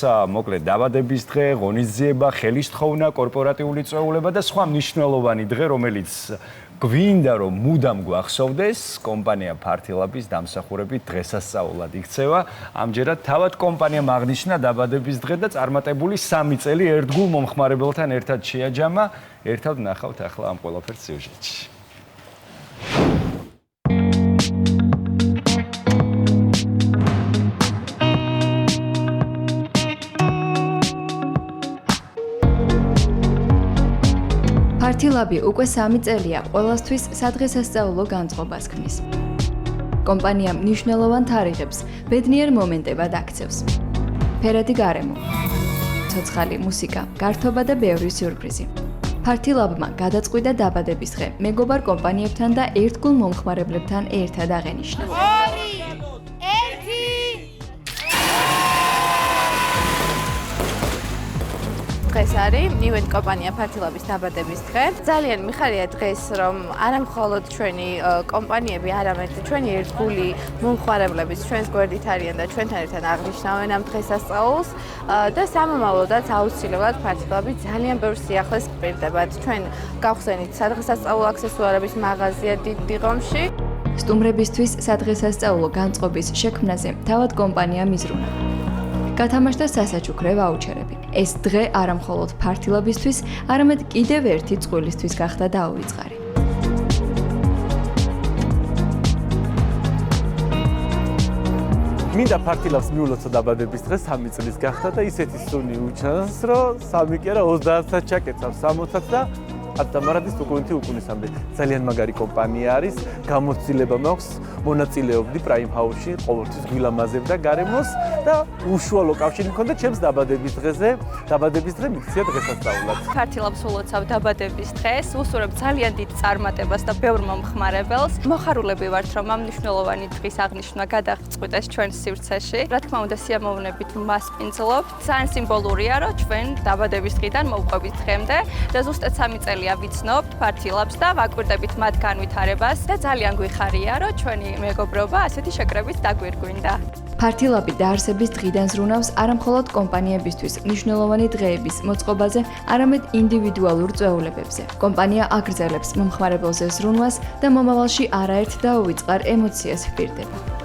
მოკლედ დაბადების დღე, ღონისძიება, ხელისთხოვნა, კორპორატიული წვეულება და სხვა მნიშვნელოვანი დღე, რომელიც გვინდა რომ მუდამ გვახსოვდეს, კომპანია Party-Lab-ის დამსახურებით დღესასწაულად იქცევა. ამჯერად თავად კომპანიამ აღნიშნა დაბადების დღე და წარმატებული 3 წელი ერთგულ მომხმარებელთან ერთად შეაჯამა. ერთად ნახავთ ახლა ამ ყველაფერს სიუჟეტში. Party-Lab უკვე 3 წელია ყველასთვის სადღესასწაულო განწყობას ქმნის. კომპანია მნიშვნელოვან თარიღებს ბედნიერ მომენტებად აქცევს. ფერადი გარემო, ცოცხალი მუსიკა, გართობა და ბევრი სიურპრიზი. Party-Lab-მა გადაწყვიტა დაბადების დღე მეგობარ კომპანიებთან და ერთგულ მომხმარებლებთან ერთად აღენიშნა. დღეს არის event კომპანია Party-Lab-ის დაბადების დღე. ძალიან მიხარია დღეს, რომ არა მხოლოდ ჩვენი კომპანიები, არამედ ჩვენი ერთგული მომხმარებლებიც ჩვენს გვერდით არიან და ჩვენთან ერთად აღნიშნავენ ამ დღესასწაულს და სამომავლოდაც აუცილებლად Party-Lab-ი ძალიან ბევრ სიახლეს გვპირდებათ. ჩვენ გავხსენით სადღესასწაულო აქსესუარების მაღაზია დიდ დიღომში. სტუმრებისთვის სადღესასწაულო განწყობის შექმნაზე თავად კომპანია მიზრუნა. გათამაშდა სასაჩუქრე ვაუჩერები. ეს დღე არა მხოლოდ Party-Lab-ისთვის, არამედ კიდევ ერთი წყვილისთვის გახდა დაუვიწყარი. მინდა Party-Lab-ს მიულოცო დაბადების დღე 3 წლის გახდა და ისეთი სუნი უჩანს, რომ 3 კი არა 30-საც ჩაკეცავს 60-საც და ატამარადის დოკუმენტი უკუნისამდე. ძალიან მაგარი კომპანია არის, გამოცდილება მაქვს, მონაწილეობდი Prime House-ში, ყოველთვის გვილამაზებდა გარემოს და უშუალო კავშირი მქონდა ჩემს დაბადების დღეზე. დაბადების დღე მიქცია დღესასწაულად. Party-Lab-ს ულოცავ დაბადების დღეს, უსურვებ ძალიან დიდ წარმატებას და ბევრ მომხმარებელს. მოხარულები ვართ, რომ ამ მნიშვნელოვანი დღის აღნიშვნა გადაღწყვიტეს ჩვენს სივრცეში. რა თქმა უნდა, სიამოვნებით მასპინძლობთ. ძალიან სიმბოლურია, რომ ჩვენ დაბადების დღიდან მოვყვებით დღემდე და ზუსტად 3 წელია ვიცნობთ Party-Lab-ს და ვაკვირდებით მათ განვითარებას და ძალიან გვიხარია, რომ ჩვენი მეგობრობა ასეთი შეკრებით დაგვირგვინდა. Party-Lab-ი დაარსების დღიდან ზრუნავს არა მხოლოდ კომპანიებისთვის მნიშვნელოვანი დღეების მოწყობაზე, არამედ ინდივიდუალურ წვეულებებზე. კომპანია აგრძელებს მომხმარებელზე ზრუნვას და მომავალში არაერთ დაუვიწყარ ემოციას ჰპირდება.